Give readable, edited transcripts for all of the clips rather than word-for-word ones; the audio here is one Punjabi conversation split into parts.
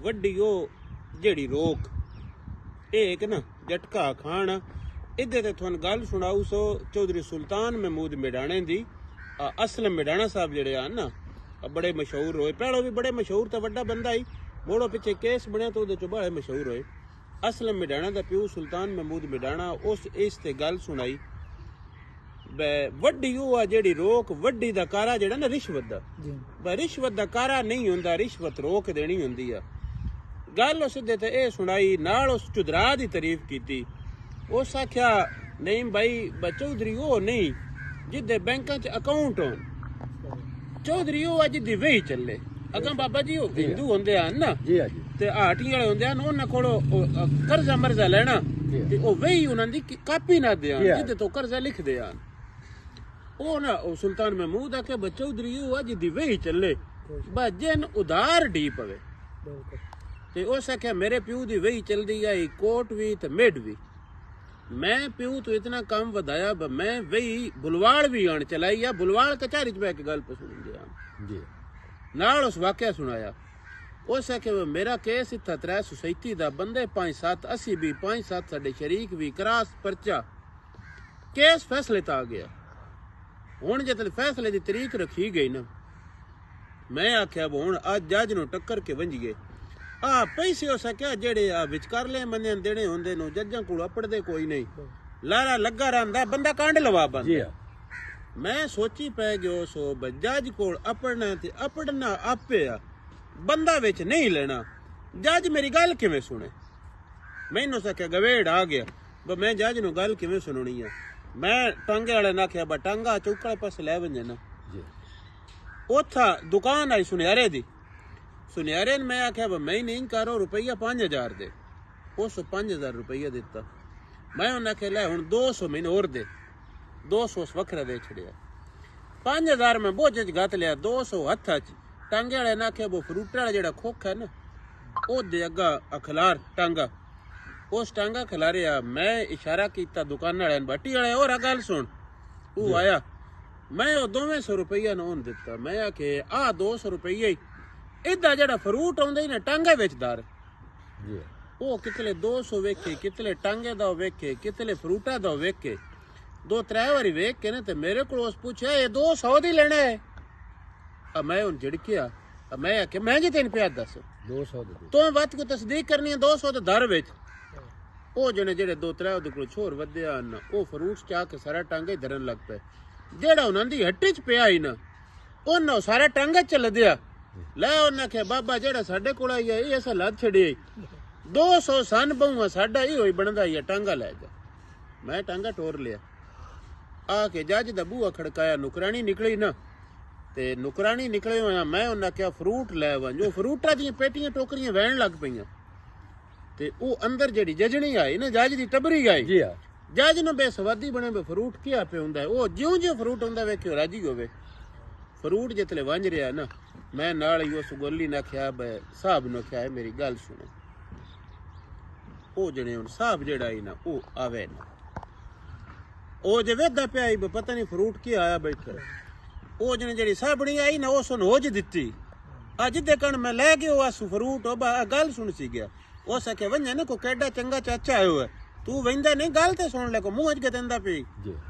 ਵੱਡੀ ਉਹ ਜਿਹੜੀ ਰੋਕ ਇਹ ਇੱਕ ਨਾ ਜਟਕਾ ਖਾਣ ਇਹਦੇ ਤੇ ਤੁਹਾਨੂੰ ਗੱਲ ਸੁਣਾਉ ਸੋ ਚੌਧਰੀ ਸੁਲਤਾਨ ਮਹਿਮੂਦ ਮਿਡਾਣੇ ਦੀ ਅਸਲਮ ਮਿਡਾਣਾ ਸਾਹਿਬ ਜਿਹੜੇ ਆ ਨਾ ਬੜੇ ਮਸ਼ਹੂਰ ਹੋਏ ਪਹਿਲੋਂ ਵੀ ਬੜੇ ਮਸ਼ਹੂਰ ਤਾਂ ਵੱਡਾ ਬੰਦਾ ਹੀ ਮੋੜੋ ਪਿੱਛੇ ਕੇਸ ਬਣਿਆ ਤਾਂ ਉਹਦੇ ਚੋਂ ਬੜੇ ਮਸ਼ਹੂਰ ਹੋਏ ਅਸਲਮ ਮਿਡਾਣਾ ਦਾ ਪਿਓ ਸੁਲਤਾਨ ਮਹਿਮੂਦ ਮਿਡਾਣਾ ਉਸ ਇਸ ਤੇ ਗੱਲ ਸੁਣਾਈ ਵੱਡੀ ਉਹ ਆ ਜਿਹੜੀ ਰੋਕ ਵੱਡੀ ਦਾ ਕਾਰਾ ਜਿਹੜਾ ਨਾ ਰਿਸ਼ਵਤ ਦਾ ਕਾਰਾ ਨਹੀਂ ਹੁੰਦਾ ਰਿਸ਼ਵਤ ਰੋਕ ਦੇਣੀ ਹੁੰਦੀ ਆ ਗੱਲ ਉਸ ਦੇ ਤੇ ਇਹ ਸੁਣਾਈ ਨਾਲ ਉਸ ਚੁਦਰਾ ਦੀ ਤਾਰੀਫ ਕੀਤੀ ਉਸ ਆਖਿਆ ਨਹੀਂ ਭਾਈ ਚੌਧਰੀ ਉਹ ਨਹੀਂ ਜਿੱਦੇ ਬੈਂਕਾਂ 'ਚ ਅਕਾਊਂਟ ਹੋਣ ਚੌਧਰੀ ਉਹ ਅੱਜ ਦੀ ਵਹੀ ਚੱਲੇ ਅਗਾਂ ਬਾਬਾ ਜੀ ਉਹ ਹਿੰਦੂ ਹੁੰਦੇ ਹਨ ਨਾ ਤੇ ਆਟੀਆਂ ਵਾਲੇ ਹੁੰਦੇ ਹਨ ਉਹਨਾਂ ਕੋਲੋਂ ਕਰਜ਼ਾ ਮਰਜ਼ਾ ਲੈਣਾ ਤੇ ਉਹ ਵਹੀ ਉਹਨਾਂ ਦੀ ਕਾਪੀ ਨਾ ਦੇਣ ਜਿੱਦੇ ਤੋਂ ਕਰਜ਼ਾ ਲਿਖਦੇ ਹਨ ਉਹ ਨਾ ਉਹ ਸੁਲਤਾਨ ਮਹਿਮੂਦ ਆਖਿਆ ਚੌਧਰੀ ਉਹ ਅੱਜ ਦੀ ਵਹੀ ਚੱਲੇ ਬਸ ਜਨ ਉਧਾਰ ਢੀ ਪਵੇ ਤੇ ਉਸ ਆਖਿਆ ਮੇਰੇ ਪਿਓ ਦੀ ਵਹੀ ਚਲਦੀ ਆਈ ਕੋਟ ਵੀ ਤੇ ਮਿਡ ਵੀ ਮੈਂ ਪਿਓ ਤੋਂ ਇਤਨਾ ਕੰਮ ਵਧਾਇਆ ਮੈਂ ਵਹੀ ਬੁਲਵਾਲ ਵੀ ਆਣ ਚਲਾਈ ਆ ਬੁਲਵਾਲ ਕਚਹਿਰੀ ਚ ਬੈ ਕੇ ਗੱਲ ਸੁਣ ਗਿਆ ਜੀ ਨਾਲ ਉਸ ਵਾਕਿਆ ਸੁਣਾਇਆ ਉਸ ਆਖਿਆ ਮੇਰਾ ਕੇਸ ਇੱਥਾ 3 ਸੁਸਾਇਟੀ ਦਾ ਬੰਦੇ 5-7 ਅਸੀਂ ਵੀ 5-7 ਸਾਡੇ ਸ਼ਰੀਕ ਵੀ ਕਰਾਸ ਪਰਚਾ ਕੇਸ ਫੈਸਲੇ ਤਾਂ ਆ ਗਿਆ ਹੁਣ ਜਦ ਫੈਸਲੇ ਦੀ ਤਰੀਕ ਰੱਖੀ ਗਈ ਨਾ ਮੈਂ ਆਖਿਆ ਹੁਣ ਅੱਜ ਜੱਜ ਨੂੰ ਟੱਕਰ ਕੇ ਵੰਜੀਏ ਪੈਸੇ ਹੋ ਸਕਿਆ ਜਿਹੜੇ ਆ ਵਿਚਕਾਰਲੇ ਬੰਦਿਆਂ ਦੇਣੇ ਹੁੰਦੇ ਨੂੰ ਜੱਜਾਂ ਕੋਲ ਆਪੜਦੇ ਕੋਈ ਨਹੀਂ ਲਾਰਾ ਲੱਗਾ ਰਹਿੰਦਾ ਬੰਦਾ ਕਾਂਡ ਲਵਾ ਬੰਦਾ ਮੈਂ ਸੋਚੀ ਪੈ ਗਿਆ ਸੋ ਜੱਜ ਕੋਲ ਆਪੜਨਾ ਤੇ ਆਪੜਨਾ ਆਪੇ ਆ ਬੰਦਾ ਵਿੱਚ ਨਹੀਂ ਲੈਣਾ ਜੱਜ ਮੇਰੀ ਗੱਲ ਕਿਵੇਂ ਸੁਣੇ ਮੈਨੂੰ ਸਕਿਆ ਗਵੇੜ ਆ ਗਿਆ ਮੈਂ ਜੱਜ ਨੂੰ ਗੱਲ ਕਿਵੇਂ ਸੁਣਨੀ ਆ ਮੈਂ ਟਾਂਗੇ ਵਾਲੇ ਨਾ ਆਖਿਆ ਟਾਂਗਾ ਚੌਕੜੇ ਪਾਸੇ ਲੈ ਵੰਜੇ ਨਾ ਉੱਥਾ ਦੁਕਾਨ ਆਈ ਸੁਨਿਆਰੇ ਦੀ ਸੁਨਿਆਰੇ ਨੇ ਮੈਂ ਆਖਿਆ ਮੈਂ ਨਹੀਂ ਕਰੋ ਰੁਪਈਆ 5000 ਦੇ ਉਸ 5000 ਰੁਪਈਆ ਦਿੱਤਾ ਮੈਂ ਉਹਨਾਂ ਆਖਿਆ ਲੈ ਹੁਣ 200 ਮੈਨੂੰ ਹੋਰ ਦੇ 200 ਵੱਖਰਾ ਦੇ ਛੜਿਆ 5000 ਮੈਂ ਬੋਝੇ ਚ ਗੱਤ ਲਿਆ 200 ਹੱਥਾਂ ਚ ਟਾਂਗੇ ਵਾਲੇ ਨੇ ਆਖਿਆ ਫਰੂਟਾਂ ਵਾਲਾ ਜਿਹੜਾ ਖੋਖਾ ਨਾ ਉਹਦੇ ਅੱਗਾ ਅਖਲਾਰ ਟਾਂਗਾ ਉਸ ਟਾਂਗਾ ਖਿਲਾਰਿਆ ਮੈਂ ਇਸ਼ਾਰਾ ਕੀਤਾ ਦੁਕਾਨ ਵਾਲਿਆਂ ਨੂੰ ਬਾਟੀ ਵਾਲੇ ਹੋਰ ਗੱਲ ਸੁਣ ਉਹ ਆਇਆ ਮੈਂ ਉਹ 200 ਰੁਪਈਆ ਨੂੰ ਉਹਨੂੰ ਦਿੱਤਾ ਮੈਂ ਆਖਿਆ 200 ਰੁਪਈਆ ਹੀ ਇਦਾ ਜਿਹੜਾ ਫਰੂਟ ਆਉਂਦਾ ਹੀ ਨਾ ਟਾਂਗੇ ਵੇਚਦਾਰ ਉਹ ਕਿਤਲੇ 200 ਵੇਖੇ ਕਿਤਲੇ ਟਾਂਗੇ ਦਾ ਵੇਖੇ ਕਿਤਲੇ ਫਰੂਟਾਂ ਦਾ ਵੇਖੇ 2-3 ਵਾਰੀ ਵੇਖ ਕੇ ਨਾ ਤੇ ਮੇਰੇ ਕੋਲ ਉਸ ਪੁੱਛਿਆ ਇਹ 200 ਦੀ ਲੈਣਾ ਹੈ ਮੈਂ ਹੁਣ ਝਿੜਕਿਆ ਮੈਂ ਆਖਿਆ ਮੈਂ ਜੀ ਤੈਨੂੰ ਪਿਆ ਦੱਸ 200 ਦੀ ਤੂੰ ਬਾਤ ਕੋ ਤਸਦੀਕ ਕਰਨੀ ਹੈ 200 ਦੇ ਦਰ ਵਿੱਚ ਉਹ ਜਿਹੜੇ 2-3 ਉਹਦੇ ਕੋਲ ਛੋਰ ਵਧਿਆ ਹਨ ਉਹ ਫਰੂਟ ਚਾ ਕੇ ਸਾਰਾ ਟਾਂਗੇ ਧਰਨ ਲੱਗ ਪਏ ਜਿਹੜਾ ਉਹਨਾਂ ਦੀ ਹੱਟੀ ਚ ਪਿਆ ਹੀ ਨਾ ਉਹਨਾਂ ਸਾਰਾ ਟਾਂਗਾ ਚੱਲਦਿਆ ਲੈ ਉਹਨਾਂ ਆਖਿਆ ਬਾਬਾ ਜਿਹੜਾ ਸਾਡੇ ਕੋਲ ਆਈ ਹੈ ਇਹ ਅਸਾਂ ਲੱਦ ਛੜੀ 200 ਸਨ ਬਹੁਆ ਸਾਡਾ ਹੀ ਹੋਈ ਬਣਦਾ ਹੀ ਟਾਂਗਾ ਲੈ ਜਾ ਮੈਂ ਟਾਂਗਾ ਟੋਰ ਲਿਆ ਆ ਕੇ ਜੱਜ ਦਾ ਬੂਹਾ ਖੜਕਾਇਆ ਨੁਕਰਾਣੀ ਨਿਕਲੀ ਨਾ ਤੇ ਨੁਕਰਾਣੀ ਨਿਕਲੇ ਹੋਇਆ ਮੈਂ ਉਹਨਾਂ ਆਖਿਆ ਫਰੂਟ ਲੈ ਵੰਜੋ ਫਰੂਟਾਂ ਦੀਆਂ ਪੇਟੀਆਂ ਟੋਕਰੀਆਂ ਵਹਿਣ ਲੱਗ ਪਈਆਂ ਤੇ ਉਹ ਅੰਦਰ ਜਿਹੜੀ ਜਜਣੀ ਆਈ ਨਾ ਜੱਜ ਦੀ ਟੱਬਰੀ ਆਈ ਜੀ ਜੱਜ ਨੂੰ ਬੇਸਵਾਦੀ ਬਣੇ ਫਰੂਟ ਕੀ ਆਪੇ ਹੁੰਦਾ ਉਹ ਜਿਉਂ ਫਰੂਟ ਹੁੰਦਾ ਵੇਖਿਓ ਰਾਜੀ ਹੋਵੇ ਫਰੂਟ ਜਿਤਲੇ ਵੰਜ ਰਿਹਾ ਨਾ ਮੈਂ ਨਾਲ ਹੀ ਉਸ ਗੋਲੀ ਨੇ ਆਖਿਆ ਸਾਹਿਬ ਨੂੰ ਆਖਿਆ ਮੇਰੀ ਗੱਲ ਸੁਣੋ ਉਹ ਜਿਹੜੇ ਹੁਣ ਸਾਹਿਬ ਜਿਹੜਾ ਹੀ ਨਾ ਉਹ ਆਵੇ ਨਾ ਉਹ ਜੇ ਵੇਦਾ ਪਿਆ ਹੀ ਪਤਾ ਨਹੀਂ ਫਰੂਟ ਕੀ ਆਇਆ ਬੈਠਾ ਉਹ ਜਿਹੜੀ ਸਾਬਣੀ ਆਈ ਨਾ ਉਸ ਨੂੰ ਹੋਜ ਦਿੱਤੀ ਅੱਜ ਦੇ ਕਣ ਮੈਂ ਲੈ ਗਿਆ ਉਹ ਫਰੂਟ ਉਹ ਗੱਲ ਸੁਣ ਸੀ ਗਿਆ ਉਸ ਆਖਿਆ ਵੰਜਾ ਨਾ ਕੋ ਕਿਹੜਾ ਚੰਗਾ ਚਾਚਾ ਆਇਓ ਹੈ ਤੂੰ ਵੰਦਾ ਨਹੀਂ ਗੱਲ ਤੇ ਸੁਣ ਲੈ ਕੋ ਮੂੰਹ ਚ ਕੇ ਦਿੰਦਾ ਪਈ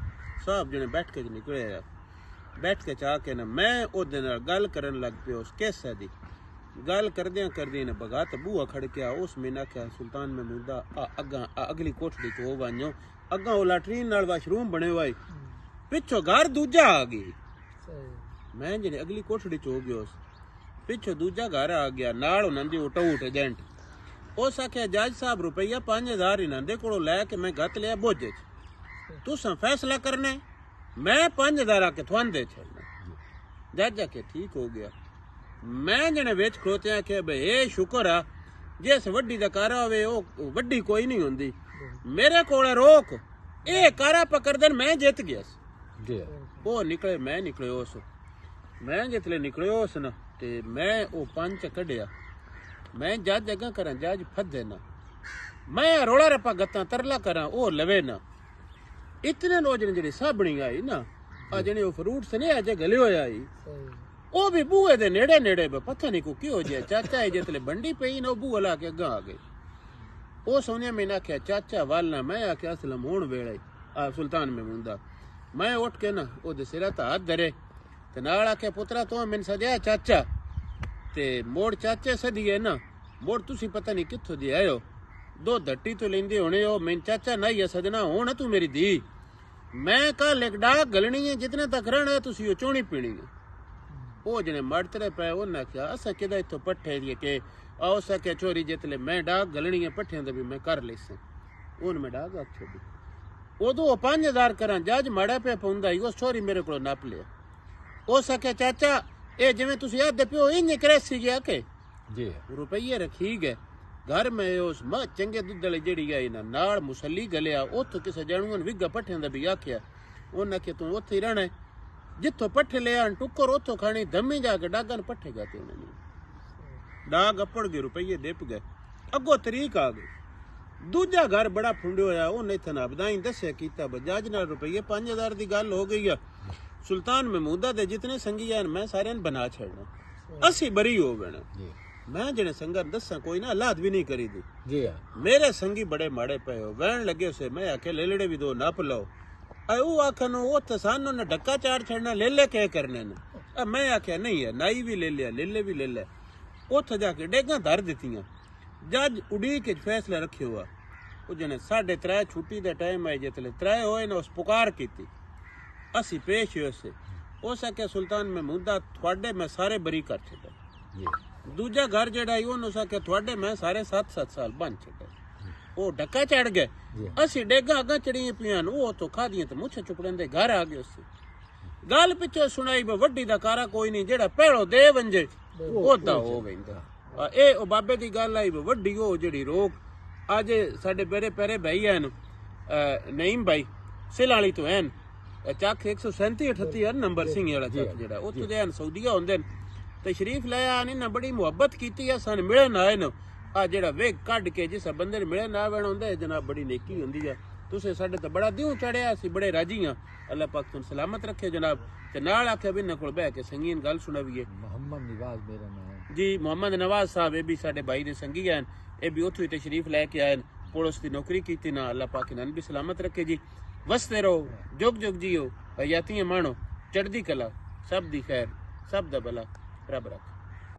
ਸਾਹਿਬ ਜਿਹਨੇ ਬੈਠ ਕੇ ਨਿਕਲਿਆ ਬੈਠ ਕੇ ਚਾਹ ਕੇ ਨਾ ਮੈਂ ਉਹਦੇ ਨਾਲ ਗੱਲ ਕਰਨ ਲੱਗ ਪਿਆ ਉਸ ਕੈਸੇ ਦੀ ਗੱਲ ਕਰਦਿਆਂ ਨੇ ਬਗਾਤ ਬੂਹਾ ਖੜਕਿਆ ਉਸ ਮੈਨਾਂ ਆਖਿਆ ਸੁਲਤਾਨ ਮਹਿਮੂਦਾ ਅੱਗਾ ਅਗਲੀ ਕੋਠੜੀ ਚ ਉਹ ਵਾਂਜੋ ਅੱਗਾ ਉਹ ਲੈਟਰੀਨ ਨਾਲ ਵਾਸ਼ਰੂਮ ਬਣੇ ਹੋਏ ਪਿੱਛੋਂ ਘਰ ਦੂਜਾ ਆ ਗਈ ਮੈਂ ਜਿਹੜੇ ਅਗਲੀ ਕੋਠੜੀ ਚ ਹੋ ਗਿਆ ਉਸ ਪਿੱਛੋਂ ਦੂਜਾ ਘਰ ਆ ਗਿਆ ਨਾਲ ਉਹਨਾਂ ਦੀ ਉਟ ਏਜੰਟ ਉਸ ਆਖਿਆ ਜੱਜ ਸਾਹਿਬ ਰੁਪਈਆ 5000 ਇਹਨਾਂ ਦੇ ਕੋਲੋਂ ਲੈ ਕੇ ਮੈਂ ਗੱਤ ਲਿਆ ਬੋਝੇ ਚ ਤੁਸੀਂ ਫੈਸਲਾ ਕਰਨਾ ਮੈਂ 5000 ਆ ਕੇ ਤੁਹਾਨੂੰ ਦੇ ਛੱਡਣਾ ਜੱਜ ਆ ਕੇ ਠੀਕ ਹੋ ਗਿਆ ਮੈਂ ਜਿਹੜੇ ਵਿੱਚ ਖਲੋਤਿਆ ਕਿ ਇਹ ਸ਼ੁਕਰ ਆ ਜਿਸ ਵੱਡੀ ਦਾ ਕਾਰਾ ਹੋਵੇ ਉਹ ਵੱਡੀ ਕੋਈ ਨਹੀਂ ਹੁੰਦੀ ਮੇਰੇ ਕੋਲ ਰੋਕ ਇਹ ਕਾਰਾ ਪਕੜ ਦੇਣ ਮੈਂ ਜਿੱਤ ਗਿਆ ਉਹ ਨਿਕਲੇ ਮੈਂ ਨਿਕਲੇ ਉਸ ਮੈਂ ਜਿਤਲੇ ਨਿਕਲੇ ਉਸ ਨਾ ਤੇ ਮੈਂ ਉਹ ਪੰਜ ਕੱਢਿਆ ਮੈਂ ਜੱਜ ਅੱਗਾ ਕਰਾਂ ਜੱਜ ਫੱਦੇ ਨਾ ਮੈਂ ਰੋਲਾ ਰੱਪਾ ਗੱਤਾਂ ਤਰਲਾ ਕਰਾਂ ਉਹ ਲਵੇ ਨਾ ਇਤਨੇ ਲੋਕ ਜਿਹੜੀ ਸਾਬਣੀ ਆਈ ਨਾ ਆ ਜਿਹੜੇ ਉਹ ਫਰੂਟ ਸਨੇ ਅਜੇ ਗਲੇ ਹੋਇਆ ਆਈ ਉਹ ਵੀ ਬੂਹੇ ਦੇ ਨੇੜੇ ਨੇੜੇ ਪਤਾ ਨਹੀਂ ਕੀ ਹੋ ਜਾਏ ਚਾਚਾ ਇਹ ਜਿਤਲੇ ਬੰਡੀ ਪਈ ਨਾ ਉਹ ਬੂਹਾ ਲਾ ਕੇ ਅੱਗਾ ਆ ਗਏ ਉਹ ਸੋਨੀਆ ਮੈਨੇ ਆਖਿਆ ਚਾਚਾ ਵੱਲ ਨਾ ਮੈਂ ਆਖਿਆ ਅਸਲਮ ਹੋਣ ਵੇਲੇ ਆ ਸੁਲਤਾਨ ਮਹਿਮੂਦ ਦਾ ਮੈਂ ਉੱਠ ਕੇ ਨਾ ਉਹਦੇ ਸਿਰ ਤੇ ਹੱਥ ਧਰੇ ਤੇ ਨਾਲ ਆਖਿਆ ਪੁੱਤਰਾ ਤੂੰ ਮੈਨੂੰ ਸਦਿਆ ਚਾਚਾ ਤੇ ਮੋੜ ਚਾਚੇ ਸਦੀਏ ਨਾ ਮੋੜ ਤੁਸੀਂ ਪਤਾ ਨਹੀਂ ਕਿੱਥੋਂ ਦੇ ਆਇਓ ਦੋ ਧੱਟੀ ਤੋਂ ਲੈਂਦੇ ਹੋਣੇ ਉਹ ਮੈਨੂੰ ਚਾਚਾ ਨਹੀਂ ਆ ਸਦਨਾ ਹੋਣਾ ਤੂੰ ਮੇਰੀ ਧੀ ਮੈਂ ਕੱਲ ਇੱਕ ਡਾਕ ਗਲਣੀ ਹੈ ਜਿਤਨੇ ਤੱਕ ਰਹਿਣਾ ਤੁਸੀਂ ਉਹ ਚੋਣੀ ਪੀਣੀ ਹੈ ਉਹ ਜਣੇ ਮੜਤਰੇ ਪਏ ਉਹਨਾਂ ਆਖਿਆ ਅਸਾਂ ਕਿਦਾ ਇੱਥੋਂ ਪੱਠੇ ਦੀ ਕਿ ਆਓ ਸਕੇ ਚੋਰੀ ਜਿਤਲੇ ਮੈਂ ਡਾਕ ਗਲਣੀ ਹੈ ਪੱਠਿਆਂ ਦਾ ਵੀ ਮੈਂ ਕਰ ਲੈਸਾਂ ਉਹਨ ਮੈਂ ਡਾਕ ਆਖਿਆ ਵੀ ਉਦੋਂ ਉਹ 5000 ਕਰਾਂ ਜੱਜ ਮਾੜਾ ਪਿਆ ਪਾਉਂਦਾ ਹੀ ਉਹ ਚੋਰੀ ਮੇਰੇ ਕੋਲੋਂ ਨੱਪ ਲਿਆ ਉਹ ਸਕੇ ਚਾਚਾ ਇਹ ਜਿਵੇਂ ਤੁਸੀਂ ਆਦੇ ਪਿਓ ਇੰਨੇ ਕਰੇਸੀ ਗਿਆ ਕਿ ਜੀ ਰੁਪਈਏ ਰੱਖੀ ਗਏ ਘਰ ਮੈਂ ਉਸ ਮਾ ਚੰਗੇ ਦੁੱਧ ਵਾਲੀ ਜਿਹੜੀ ਆਈ ਨਾ ਨਾਲ ਮੁਸੱਲੀ ਗਲਿਆ ਉੱਥੋਂ ਕਿਸੇ ਜਾਣੂ ਵਿਗਾ ਪੱਠਿਆਂ ਦਾ ਵੀ ਆਖਿਆ ਉਹਨਾਂ ਕਿ ਤੂੰ ਉੱਥੇ ਹੀ ਰਹਿਣਾ ਜਿੱਥੋਂ ਪੱਠੇ ਲਿਆ ਟੁੱਕਰ ਉੱਥੋਂ ਖਾਣੀ ਦਮੀ ਜਾ ਕੇ ਡਾਗਾਂ ਪੱਠੇ ਗਾਤੇ ਉਹਨਾਂ ਨੇ ਡਾਗ ਅੱਪੜ ਗਏ ਰੁਪਈਏ ਡਿੱਪ ਗਏ ਅੱਗੋਂ ਤਰੀਕ ਆ ਗਈ ਦੂਜਾ ਘਰ ਬੜਾ ਫੁੰਡਿਆ ਹੋਇਆ ਉਹਨੇ ਇੱਥੇ ਨਾ ਬਦਾਈ ਦੱਸਿਆ ਕੀਤਾ ਬਜਾਜ ਨਾਲ ਰੁਪਈਏ 5000 ਦੀ ਗੱਲ ਹੋ ਗਈ ਆ ਸੁਲਤਾਨ ਮਹਿਮੂਦਾ ਦੇ ਜਿਤਨੇ ਸੰਗੀ ਆ ਮੈਂ ਸਾਰਿਆਂ ਨੂੰ ਬਣਾ ਛੱਡਣਾ ਅਸੀਂ ਬਰੀ ਹੋ ਗਏ ਮੈਂ ਜਿਹੜੇ ਸੰਗਾਂ ਦੱਸਾਂ ਕੋਈ ਨਾ ਹਾਲਾਤ ਵੀ ਨਹੀਂ ਕਰੀ ਦੀ ਜੀ ਮੇਰੇ ਸੰਗੀ ਬੜੇ ਮਾੜੇ ਪਏ ਹੋ ਵਹਿਣ ਲੱਗੇ ਉਸੇ ਮੈਂ ਆਖੇ ਲੇਲੜੇ ਵੀ ਦੋ ਨੱਪ ਲਓ ਉਹ ਆਖਣ ਉਹ ਤੇ ਸਾਨੂੰ ਨੇ ਡੱਕਾ ਚਾੜ ਛੱਡਣਾ ਲੈ ਕੇ ਕਰਨੇ ਨੇ ਮੈਂ ਆਖਿਆ ਨਹੀਂ ਹੈ ਨਾਈ ਵੀ ਲੈ ਲਿਆ ਲੈ ਵੀ ਲੈ ਲਿਆ ਉੱਥੇ ਜਾ ਕੇ ਡੇਗਾਂ ਧਰ ਦਿੱਤੀਆਂ ਜੱਜ ਉਡੀਕ ਕੇ ਫੈਸਲਾ ਰੱਖਿਆ ਹੋਆ ਉਹ ਜਣੇ 3:30 ਛੁੱਟੀ ਦਾ ਟਾਈਮ ਆਇਆ ਜਿਤਲੇ 3 ਹੋਏ ਨਾ ਉਸ ਪੁਕਾਰ ਕੀਤੀ ਅਸੀਂ ਪੇਸ਼ ਹੋਏ ਸੇ ਹੋ ਸਕੇ ਸੁਲਤਾਨ ਮਹਿਮੂਦਾ ਤੁਹਾਡੇ ਮੈਂ ਸਾਰੇ ਬਰੀ ਕਰ ਛੱਡਾ ਜੀ ਦੂਜਾ ਘਰ ਜਿਹੜਾ ਉਹਨੂੰ ਸਕੇ ਤੁਹਾਡੇ ਮੈਂ ਸਾਰੇ 7-7 ਸਾਲ ਬਣ ਛੱਡੇ ਉਹ ਡੱਕਾ ਚੜ ਗਏ ਅਸੀਂ ਡੇਗਾ ਅੱਗਾ ਚੜੀਆਂ ਪਈਆਂ ਉਹ ਤੋਂ ਖਾਦੀਆਂ ਤੇ ਮੁੱਛ ਚੁਪੜਨ ਦੇ ਘਰ ਆ ਗਏ ਉਸੇ ਗੱਲ ਪਿੱਛੋਂ ਸੁਣਾਈ ਵੱਡੀ ਦਾ ਕਾਰਾ ਕੋਈ ਨਹੀਂ ਜਿਹੜਾ ਪਹਿਲੋ ਦੇ ਵੰਜੇ ਉਹਦਾ ਹੋ ਗਈਂਦਾ ਇਹ ਉਹ ਬਾਬੇ ਦੀ ਗੱਲ ਆਈ ਵੱਡੀ ਉਹ ਜਿਹੜੀ ਰੋਕ ਅੱਜ ਸਾਡੇ ਪੈਰੇ ਭਾਈ ਹਨ ਨਈਮ ਭਾਈ ਸਿਲ ਵਾਲੀ ਤੋਂ ਹਨ ਚੱਕ 137 38 ਨੰਬਰ ਸਿੰਘ ਵਾਲਾ ਚੱਕ ਜਿਹੜਾ ਉੱਥੇ ਦੇ ਹਨ ਸਾਊਦੀਆ ਹੁੰਦੇ ਤੇ ਸ਼ਰੀਫ ਲੈ ਆ ਨਾ ਬੜੀ ਮੁਹੱਬਤ ਕੀਤੀ ਆ ਸਾਨੂੰ ਮਿਲਣ ਆਏ ਨੇ ਆ ਜਿਹੜਾ ਵੇਗ ਕੱਢ ਕੇ ਜਿਸ ਬੰਦੇ ਨੂੰ ਮਿਲਣ ਨਾ ਵਣ ਹੁੰਦਾ ਜਨਾਬ ਬੜੀ ਨੇਕੀ ਹੁੰਦੀ ਆ ਤੁਸੀਂ ਸਾਡੇ ਤੇ ਬੜਾ ਦਿਉ ਚੜਿਆ ਸੀ ਬੜੇ ਰਾਜੀ ਆ ਅੱਲਾਹ ਪਾਕ ਤੁਹਾਨੂੰ ਸਲਾਮਤ ਰੱਖੇ ਜਨਾਬ ਤੇ ਨਾਲ ਆਖਿਆ ਵੀ ਇਹਨਾਂ ਕੋਲ ਬਹਿ ਕੇ ਸੰਗੀਨ ਗੱਲ ਸੁਣਾਵੀਏ ਮੁਹੰਮਦ ਨਵਾਜ਼ ਮੇਰਾ ਨਾਮ ਜੀ ਮੁਹੰਮਦ ਨਵਾਜ਼ ਸਾਹਿਬ ਇਹ ਵੀ ਸਾਡੇ ਭਾਈ ਦੇ ਸੰਗੀ ਹਨ ਇਹ ਵੀ ਉੱਥੋਂ ਹੀ ਤਸ਼ਰੀਫ ਲੈ ਕੇ ਆਏ ਪੁਲਿਸ ਦੀ ਨੌਕਰੀ ਕੀਤੀ ਨਾ ਅੱਲਾਹ ਪਾਕ ਇਹਨਾਂ ਨੂੰ ਵੀ ਸਲਾਮਤ ਰੱਖੇ ਜੀ ਵਸਦੇ ਰਹੋ ਜੁਗ ਜੁਗ ਜੀਓ ਹਯਾਤੀਆਂ ਮਾਣੋ ਚੜ੍ਹਦੀ ਕਲਾ ਸਭ ਦੀ ਖੈਰ ਸਭ ਦਾ ਭਲਾ ਰੱਬ ਰੱਖ